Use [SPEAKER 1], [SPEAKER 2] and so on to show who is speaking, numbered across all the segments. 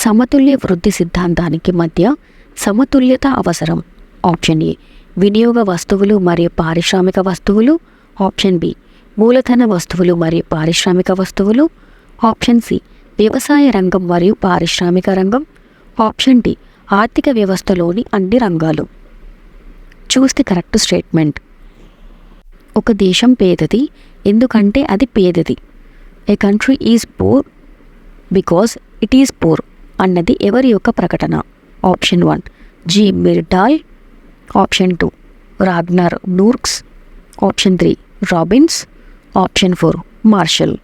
[SPEAKER 1] సమతుల్య వృద్ధి సిద్ధాంతానికి మధ్య సమతుల్యత అవసరం. ఆప్షన్ ఏ వినియోగ వస్తువులు మరియు పారిశ్రామిక వస్తువులు. ఆప్షన్ బి మూలధన వస్తువులు మరియు పారిశ్రామిక వస్తువులు. ఆప్షన్ సి వ్యవసాయ రంగం మరియు పారిశ్రామిక రంగం. ఆప్షన్ డి ఆర్థిక వ్యవస్థలోని అన్ని రంగాలు. Choose the correct statement. ఒక దేశం పేదది ఎందుకంటే అది పేదది. A country is poor because it is poor అన్నది ఎవరి యొక్క ప్రకటన? Option 1 G Myrdal. Option 2 Ragnar Nurkse. Option 3 Robbins. Option 4 Marshall.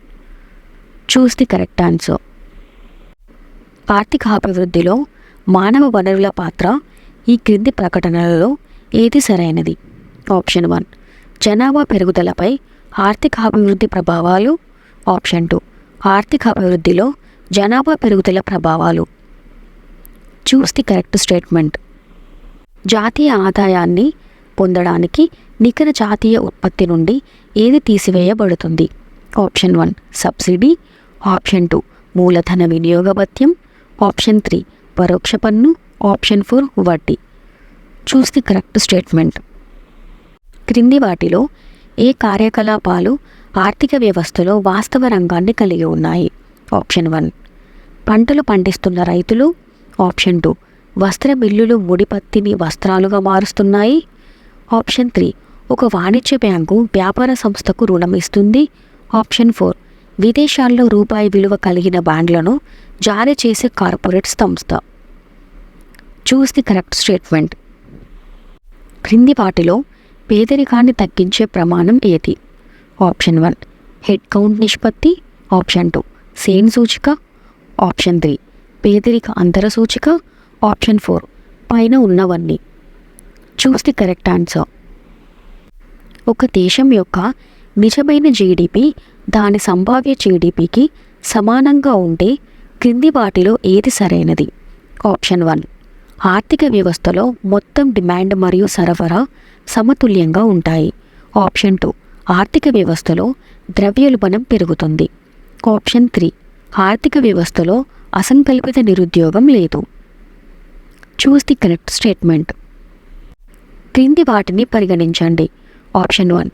[SPEAKER 1] Choose the correct answer. ఆర్థిక అభివృద్ధిలో మానవ వనరుల పాత్ర ఈ క్రింది ప్రకటనలలో ఏది సరైనది? ఆప్షన్ 1 జనాభా పెరుగుదలపై ఆర్థిక అభివృద్ధి ప్రభావాలు. ఆప్షన్ 2 ఆర్థిక అభివృద్ధిలో జనాభా పెరుగుదల ప్రభావాలు. చూస్ ది కరెక్ట్ స్టేట్మెంట్. జాతీయ ఆదాయాన్ని పొందడానికి నికర జాతీయ ఉత్పత్తి నుండి ఏది తీసివేయబడుతుంది? Option 1 subsidy. ఆప్షన్ 2 మూలధన వినియోగ భత్యం. ఆప్షన్ 3 పరోక్ష పన్ను. ఆప్షన్ 4 వడ్డీ. చూస్ ది కరెక్ట్ స్టేట్మెంట్. క్రింది వాటిలో ఏ కార్యకలాపాలు ఆర్థిక వ్యవస్థలో వాస్తవ రంగాన్ని కలిగి ఉన్నాయి? ఆప్షన్ 1 పంటలు పండిస్తున్న రైతులు. ఆప్షన్ 2 వస్త్ర బిల్లులు ముడి పత్తిని వస్త్రాలుగా మారుస్తున్నాయి. ఆప్షన్ 3 ఒక వాణిజ్య బ్యాంకు వ్యాపార సంస్థకు రుణం ఇస్తుంది. ఆప్షన్ 4 విదేశాల్లో రూపాయి విలువ కలిగిన బాండ్లను జారీ చేసే కార్పొరేట్ సంస్థ. చూస్ ది కరెక్ట్ స్టేట్మెంట్. క్రింది వాటిలో పేదరికాన్ని తగ్గించే ప్రమాణం ఏది? ఆప్షన్ 1 హెడ్ కౌంట్ నిష్పత్తి. ఆప్షన్ 2 సేన్ సూచిక. ఆప్షన్ 3 పేదరిక అంతర సూచిక. ఆప్షన్ 4 పైన ఉన్నవన్నీ. చూస్ ది కరెక్ట్ ఆన్సర్. ఒక దేశం యొక్క నిజమైన జీడిపి దాని సంభావ్య జీడిపికి సమానంగా ఉంటే క్రింది వాటిలో ఏది సరైనది? ఆప్షన్ 1 ఆర్థిక వ్యవస్థలో మొత్తం డిమాండ్ మరియు సరఫరా సమతుల్యంగా ఉంటాయి. ఆప్షన్ 2 ఆర్థిక వ్యవస్థలో ద్రవ్యోల్బణం పెరుగుతుంది. ఆప్షన్ 3 ఆర్థిక వ్యవస్థలో అసంకల్పిత నిరుద్యోగం లేదు. చూస్ ది కరెక్ట్ స్టేట్మెంట్. క్రింది వాటిని పరిగణించండి. ఆప్షన్ 1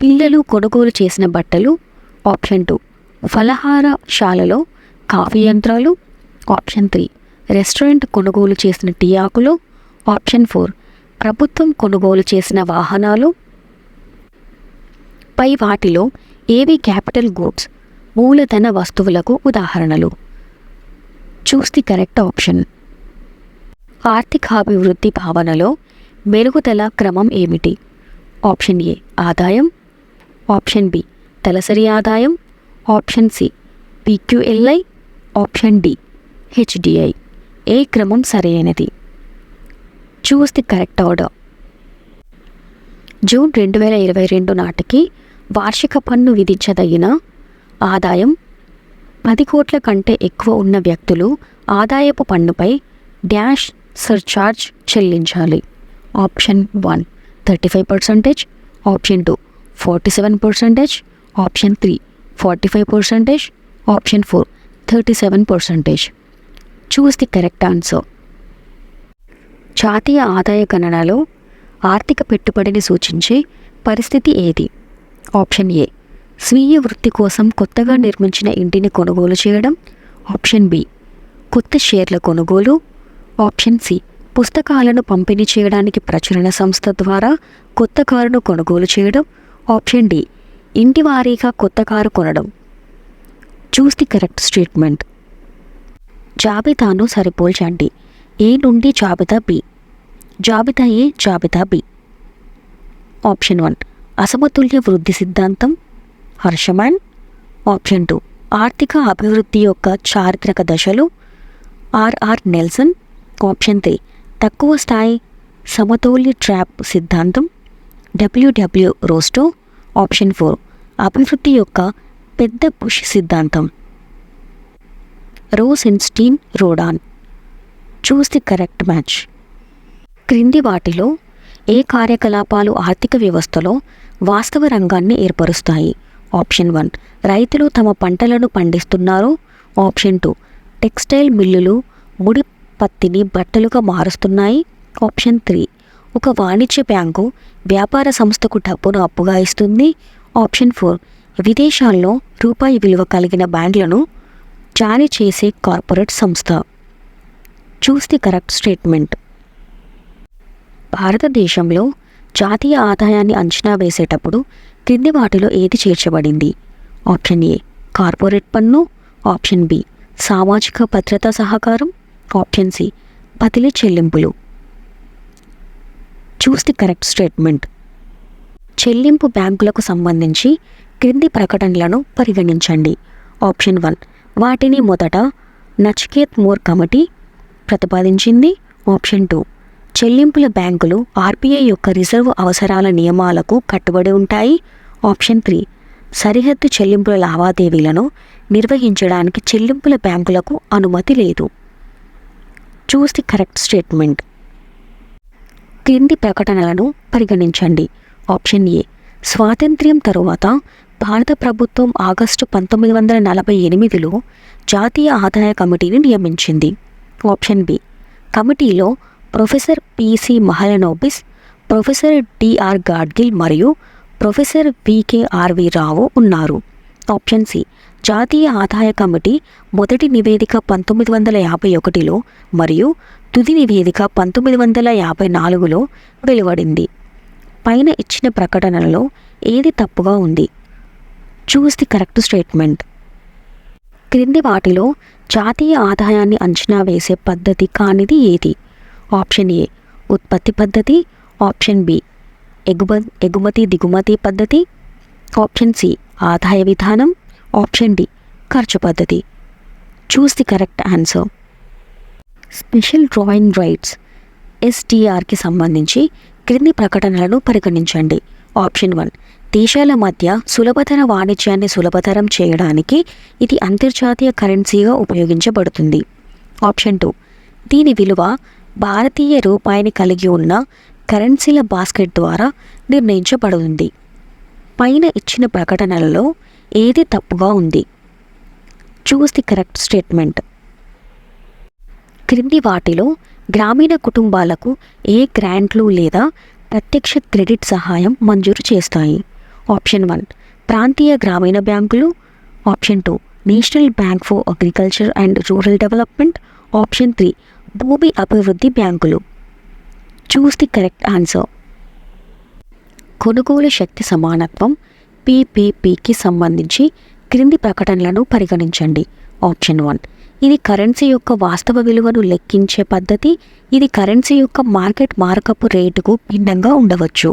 [SPEAKER 1] పిల్లలు కొనుగోలు చేసిన బట్టలు. ఆప్షన్ 2 ఫలహారశాలలో కాఫీ యంత్రాలు. ఆప్షన్ 3 రెస్టారెంట్ కొనుగోలు చేసిన టీ ఆకులు. ఆప్షన్ 4 ప్రభుత్వం కొనుగోలు చేసిన వాహనాలు. పై వాటిలో ఏవి క్యాపిటల్ గూడ్స్ మూలధన వస్తువులకు ఉదాహరణలు? Choose the correct option. ఆర్థికాభివృద్ధి భావనలో మెరుగుదల క్రమం ఏమిటి? ఆప్షన్ ఏ ఆదాయం. ఆప్షన్ బి తలసరి ఆదాయం. Option C PQLI. Option D HDI. ఏ క్రమం సరైనది? Choose the correct order. June 2022 నాటికి వార్షిక పన్ను విధించదగిన ఆదాయం 10 కోట్ల కంటే ఎక్కువ ఉన్న వ్యక్తులు ఆదాయపు పన్నుపై డ్యాష్ సర్చార్జ్ చెల్లించాలి. Option 1 35%. Option 2 47%. Option 3 45%. Option 4 37%. Choose the correct answer. జాతీయ ఆదాయ గణనలో ఆర్థిక పెట్టుబడిని సూచించే పరిస్థితి ఏది? ఆప్షన్ ఏ స్వీయ వృత్తి కోసం కొత్తగా నిర్మించిన ఇంటిని కొనుగోలు చేయడం. ఆప్షన్ బి కొత్త షేర్ల కొనుగోలు. ఆప్షన్ సి పుస్తకాలను పంపిణీ చేయడానికి ప్రచురణ సంస్థ ద్వారా కొత్త కారును కొనుగోలు చేయడం. ఆప్షన్ డి ఇంటి వారీగా కొత్త కారు కొనడం. చూస్ ది కరెక్ట్ స్టేట్మెంట్. జాబితాను సరిపోల్చండి. ఏ నుండి జాబితా బి. జాబితా ఏ జాబితా బి. ఆప్షన్ 1 అసమతుల్య వృద్ధి సిద్ధాంతం హర్షమాన్. ఆప్షన్ 2 ఆర్థిక అభివృద్ధి యొక్క చారిత్రక దశలు ఆర్ఆర్ నెల్సన్. ఆప్షన్ 3 తక్కువ స్థాయి సమతౌల్య ట్రాప్ సిద్ధాంతం డబ్ల్యూడబ్ల్యూ రోస్టో. ఆప్షన్ 4 అభివృద్ధి యొక్క పెద్ద పుష్ సిద్ధాంతం Rosenstein Rodan. Choose the correct match. క్రింది వాటిలో ఏ కార్యకలాపాలు ఆర్థిక వ్యవస్థలో వాస్తవ రంగాన్ని ఏర్పరుస్తాయి? ఆప్షన్ 1 రైతులు తమ పంటలను పండిస్తున్నారు. ఆప్షన్ 2 టెక్స్టైల్ మిల్లులు ముడి పత్తిని బట్టలుగా మారుస్తున్నాయి. ఆప్షన్ 3. ఒక వాణిజ్య బ్యాంకు వ్యాపార సంస్థకు డబ్బును అప్పుగా ఇస్తుంది. ఆప్షన్ 4. విదేశాల్లో రూపాయి విలువ కలిగిన బాండ్లను జారీ చేసే కార్పొరేట్ సంస్థ. చూస్ ది కరెక్ట్ స్టేట్మెంట్. భారతదేశంలో జాతీయ ఆదాయాన్ని అంచనా వేసేటప్పుడు క్రింది వాటిలో ఏది చేర్చబడింది? ఆప్షన్ ఏ కార్పొరేట్ పన్ను, ఆప్షన్ బి సామాజిక భద్రతా సహకారం, ఆప్షన్ సి బదిలీ చెల్లింపులు. చూస్ ది కరెక్ట్ స్టేట్మెంట్. చెల్లింపు బ్యాంకులకు సంబంధించి క్రింది ప్రకటనలను పరిగణించండి. ఆప్షన్ 1 వాటిని మొదట నచికేత్ మోర్ కమిటీ ప్రతిపాదించింది. ఆప్షన్ 2 చెల్లింపుల బ్యాంకులు ఆర్బీఐ యొక్క రిజర్వ్ అవసరాల నియమాలకు కట్టుబడి ఉంటాయి. ఆప్షన్ 3 సరిహద్దు చెల్లింపుల లావాదేవీలను నిర్వహించడానికి చెల్లింపుల బ్యాంకులకు అనుమతి లేదు. చూస్ ది కరెక్ట్ స్టేట్మెంట్. క్రింది ప్రకటనలను పరిగణించండి. ఆప్షన్ ఏ స్వాతంత్ర్యం తరువాత భారత ప్రభుత్వం ఆగస్టు 1948లో జాతీయ ఆదాయ కమిటీని నియమించింది. ఆప్షన్ బి కమిటీలో professor PC Mahalanobis, professor DR Gadgil మరియు ప్రొఫెసర్ వికేఆర్వి రావు ఉన్నారు. ఆప్షన్ సి జాతీయ ఆదాయ కమిటీ మొదటి నివేదిక 1951లో మరియు తుది నివేదిక 1954లో వెలువడింది. పైన ఇచ్చిన ప్రకటనలలో ఏది తప్పుగా ఉంది? Choose the correct statement. క్రింది వాటిలో జాతీయ ఆదాయాన్ని అంచనా వేసే పద్ధతి కానిది ఏది? ఆప్షన్ ఏ ఉత్పత్తి పద్ధతి, ఆప్షన్ బి ఎగుమతి దిగుమతి పద్ధతి, ఆప్షన్ సి ఆదాయ విధానం, ఆప్షన్ డి ఖర్చు పద్ధతి. Choose the correct answer. Special drawing rights ఎస్డిఆర్కి సంబంధించి క్రింది ప్రకటనలను పరిగణించండి. ఆప్షన్ 1 దేశాల మధ్య సులభతర వాణిజ్యాన్ని సులభతరం చేయడానికి ఇది అంతర్జాతీయ కరెన్సీగా ఉపయోగించబడుతుంది. ఆప్షన్ 2 దీని విలువ భారతీయ రూపాయిని కలిగి ఉన్న కరెన్సీల బాస్కెట్ ద్వారా నిర్ణయించబడుతుంది. పైన ఇచ్చిన ప్రకటనలలో ఏది తప్పుగా ఉంది? Choose the correct statement. క్రింది వాటిలో గ్రామీణ కుటుంబాలకు ఏ గ్రాంట్లు లేదా ప్రత్యక్ష క్రెడిట్ సహాయం మంజూరు చేస్తాయి? ఆప్షన్ 1 ప్రాంతీయ గ్రామీణ బ్యాంకులు, option 2 national bank for agriculture and rural development, option 3 భూమి అభివృద్ధి బ్యాంకులు. చూస్ ది కరెక్ట్ ఆన్సర్. కొనుగోలు శక్తి సమానత్వం పీపీపీకి సంబంధించి క్రింది ప్రకటనలను పరిగణించండి. ఆప్షన్ 1 ఇది కరెన్సీ యొక్క వాస్తవ విలువను లెక్కించే పద్ధతి. ఇది కరెన్సీ యొక్క మార్కెట్ మార్కప్ రేటుకు భిన్నంగా ఉండవచ్చు.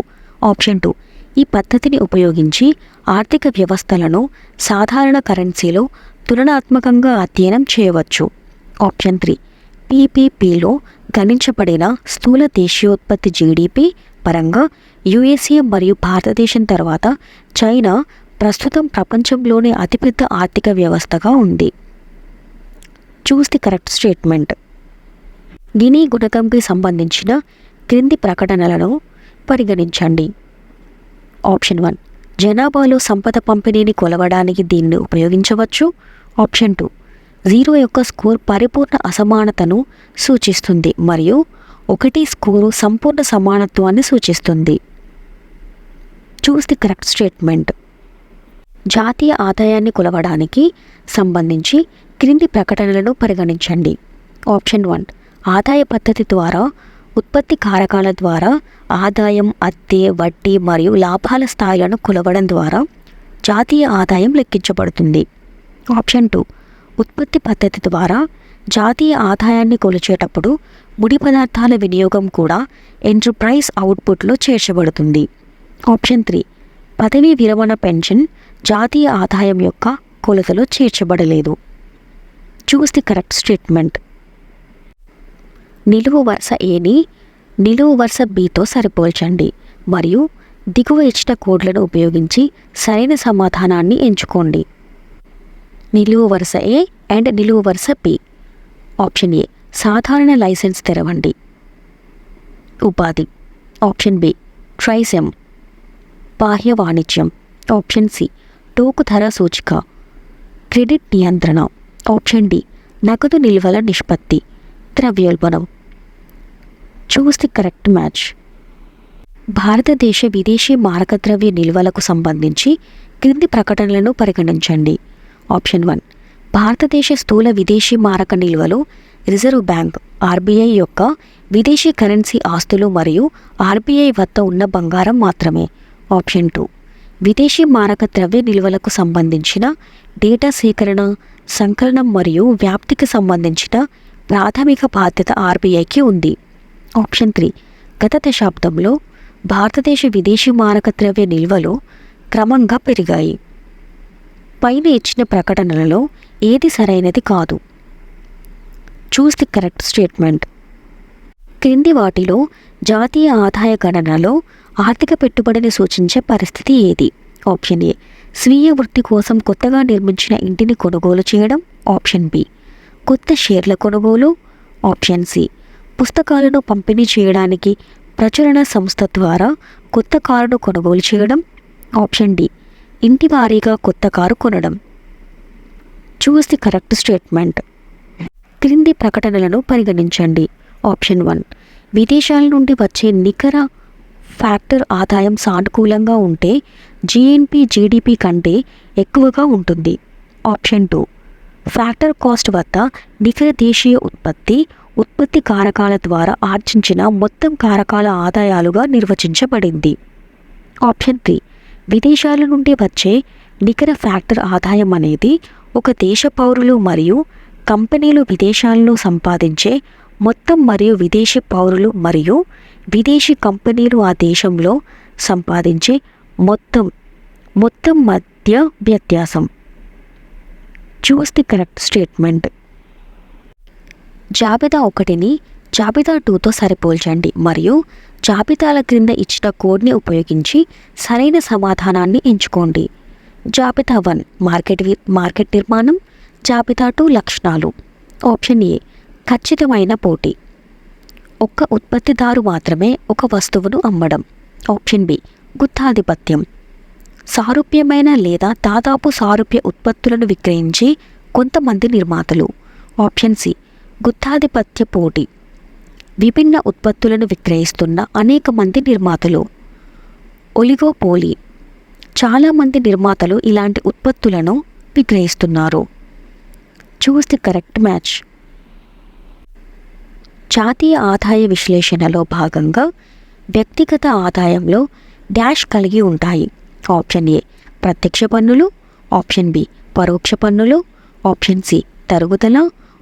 [SPEAKER 1] ఆప్షన్ 2 ఈ పద్ధతిని ఉపయోగించి ఆర్థిక వ్యవస్థలను సాధారణ కరెన్సీలో తులనాత్మకంగా అధ్యయనం చేయవచ్చు. ఆప్షన్ 3 పీపీపీలో గణించబడిన స్థూల దేశీయోత్పత్తి జీడిపి పరంగా యుఎస్ఏ మరియు భారతదేశం తర్వాత చైనా ప్రస్తుతం ప్రపంచంలోనే అతిపెద్ద ఆర్థిక వ్యవస్థగా ఉంది. Choose the correct statement. Gini గుణకంకి సంబంధించిన క్రింది ప్రకటనలను పరిగణించండి. ఆప్షన్ 1 జనాభాలో సంపద పంపిణీని కొలవడానికి దీన్ని ఉపయోగించవచ్చు. ఆప్షన్ 2 0 యొక్క స్కోర్ పరిపూర్ణ అసమానతను సూచిస్తుంది మరియు 1 స్కోరు సంపూర్ణ సమానత్వాన్ని సూచిస్తుంది. చూస్ ది కరెక్ట్ స్టేట్మెంట్. జాతీయ ఆదాయాన్ని కొలవడానికి సంబంధించి క్రింది ప్రకటనలను పరిగణించండి. ఆప్షన్ 1 ఆదాయ పద్ధతి ద్వారా ఉత్పత్తి కారకాల ద్వారా ఆదాయం, అద్దె, వడ్డీ మరియు లాభాల స్థాయిలను కొలవడం ద్వారా జాతీయ ఆదాయం లెక్కించబడుతుంది. ఆప్షన్ 2 ఉత్పత్తి పద్ధతి ద్వారా జాతీయ ఆదాయాన్ని కొలిచేటప్పుడు ముడి పదార్థాల వినియోగం కూడా ఎంటర్ప్రైజ్ అవుట్పుట్లో చేర్చబడుతుంది. ఆప్షన్ 3 పదవీ విరమణ పెన్షన్ జాతీయ ఆదాయం యొక్క కొలతలో చేర్చబడలేదు. Choose the correct statement. నిలువు వరుస ఏని నిలువు వరుస బితో సరిపోల్చండి మరియు దిగువ ఇచ్చిన కోడ్లను ఉపయోగించి సరైన సమాధానాన్ని ఎంచుకోండి. నిలువు వరుస ఏ అండ్ నిలువు వరుస బి. ఆప్షన్ ఏ సాధారణ లైసెన్స్ తెరవండి. ఉపాధి. ఆప్షన్ బి ట్రైసెమ్ బాహ్య వాణిజ్యం. ఆప్షన్ సి టోకు ధర సూచిక క్రెడిట్ నియంత్రణ. ఆప్షన్ డి నగదు నిల్వల నిష్పత్తి, ద్రవ్యోల్బణం. చూస్ ది కరెక్ట్ మ్యాచ్. భారతదేశ విదేశీ మారకద్రవ్య నిల్వలకు సంబంధించి క్రింది ప్రకటనలను పరిగణించండి. ఆప్షన్ 1, భారతదేశ స్థూల విదేశీ మారక నిల్వలు రిజర్వ్ బ్యాంక్ ఆర్బీఐ యొక్క విదేశీ కరెన్సీ ఆస్తులు మరియు ఆర్బీఐ వద్ద ఉన్న బంగారం మాత్రమే. ఆప్షన్ 2, విదేశీ మారక ద్రవ్య నిల్వలకు సంబంధించిన డేటా సేకరణ, సంకలనం మరియు వ్యాప్తికి సంబంధించిన ప్రాథమిక బాధ్యత ఆర్బీఐకి ఉంది. ఆప్షన్ 3, గత దశాబ్దంలో భారతదేశ విదేశీ మారక ద్రవ్య నిల్వలు క్రమంగా పెరిగాయి. పైన ఇచ్చిన ప్రకటనలలో ఏది సరైనది కాదు. చూస్ ది కరెక్ట్ స్టేట్మెంట్. క్రింది వాటిలో జాతీయ ఆదాయ గణనలో ఆర్థిక పెట్టుబడిని సూచించే పరిస్థితి ఏది? ఆప్షన్ ఏ, స్వీయ వృత్తి కోసం కొత్తగా నిర్మించిన ఇంటిని కొనుగోలు చేయడం. ఆప్షన్ బి, కొత్త షేర్ల కొనుగోలు. ఆప్షన్ సి, పుస్తకాలను పంపిణీ చేయడానికి ప్రచురణ సంస్థ ద్వారా కొత్త కారును కొనుగోలు చేయడం. ఆప్షన్ డి, ఇంటి వారీగా కొత్త కారు కొనడం. చూస్ ది కరెక్ట్ స్టేట్మెంట్. క్రింది ప్రకటనలను పరిగణించండి. ఆప్షన్ 1, విదేశాల నుండి వచ్చే నికర ఫ్యాక్టర్ ఆదాయం సానుకూలంగా ఉంటే జీఎన్పీ జీడిపి కంటే ఎక్కువగా ఉంటుంది. ఆప్షన్ 2, ఫ్యాక్టర్ కాస్ట్ వద్ద నికర దేశీయ ఉత్పత్తి కారకాల ద్వారా ఆర్జించిన మొత్తం కారకాల ఆదాయాలుగా నిర్వచించబడింది. ఆప్షన్ 3, విదేశాల నుండి వచ్చే నికర ఫ్యాక్టర్ ఆదాయం అనేది ఒక దేశ పౌరులు మరియు కంపెనీలు విదేశాల్లో సంపాదించే మొత్తం మరియు విదేశీ పౌరులు మరియు విదేశీ కంపెనీలు ఆ దేశంలో సంపాదించే మొత్తం మధ్య వ్యత్యాసం. చూస్ ది కరెక్ట్ స్టేట్మెంట్. జాబితా 1ని జాబితా 2తో సరిపోల్చండి మరియు జాబితాల క్రింద ఇచ్చిన కోడ్ని ఉపయోగించి సరైన సమాధానాన్ని ఎంచుకోండి. జాబితా 1 మార్కెట్ నిర్మాణం. జాబితా 2 లక్షణాలు. ఆప్షన్ ఏ, ఖచ్చితమైన పోటీ, ఒక్క ఉత్పత్తిదారు మాత్రమే ఒక వస్తువును అమ్మడం. ఆప్షన్ బి, గుత్తాధిపత్యం, సారూప్యమైన లేదా దాదాపు సారూప్య ఉత్పత్తులను విక్రయించే కొంతమంది నిర్మాతలు. ఆప్షన్ సి, గుత్తాధిపత్య పోటీ, విభిన్న ఉత్పత్తులను విక్రయిస్తున్న అనేక మంది నిర్మాతలు. ఒలిగోపోలీ, చాలామంది నిర్మాతలు ఇలాంటి ఉత్పత్తులను విక్రయిస్తున్నారు. Choose the correct match. జాతీయ ఆదాయ విశ్లేషణలో భాగంగా వ్యక్తిగత ఆదాయంలో డాష్ కలిగి ఉంటాయి. ఆప్షన్ ఏ, ప్రత్యక్ష పన్నులు. ఆప్షన్ బి, పరోక్ష పన్నులు. ఆప్షన్ సి, తరుగుదల.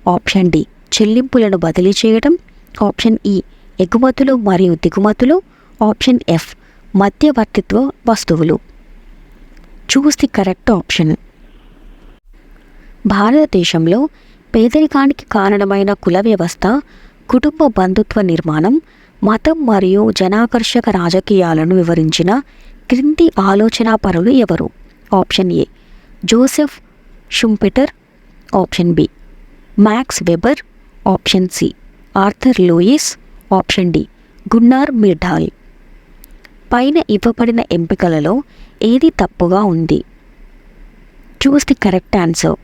[SPEAKER 1] ఆప్షన్ డి, చెల్లింపులను బదిలీ చేయడం. ఆప్షన్ ఈ, ఎగుమతులు మరియు దిగుమతులు. ఆప్షన్ ఎఫ్, మధ్యవర్తిత్వ వస్తువులు. చూస్ ది కరెక్ట్ ఆప్షన్. భారతదేశంలో పేదరికానికి కారణమైన కుల వ్యవస్థ, కుటుంబ బంధుత్వ నిర్మాణం, మతం మరియు జనాకర్షక రాజకీయాలను వివరించిన క్రింది ఆలోచనాపరులు ఎవరు? Option A, Joseph Schumpeter. Option B, Max Weber. Option C, Arthur Lewis. Option D, Gunnar Myrdal. పైన ఇవ్వబడిన ఎంపికలలో ఏది తప్పుగా ఉంది? Choose the correct answer.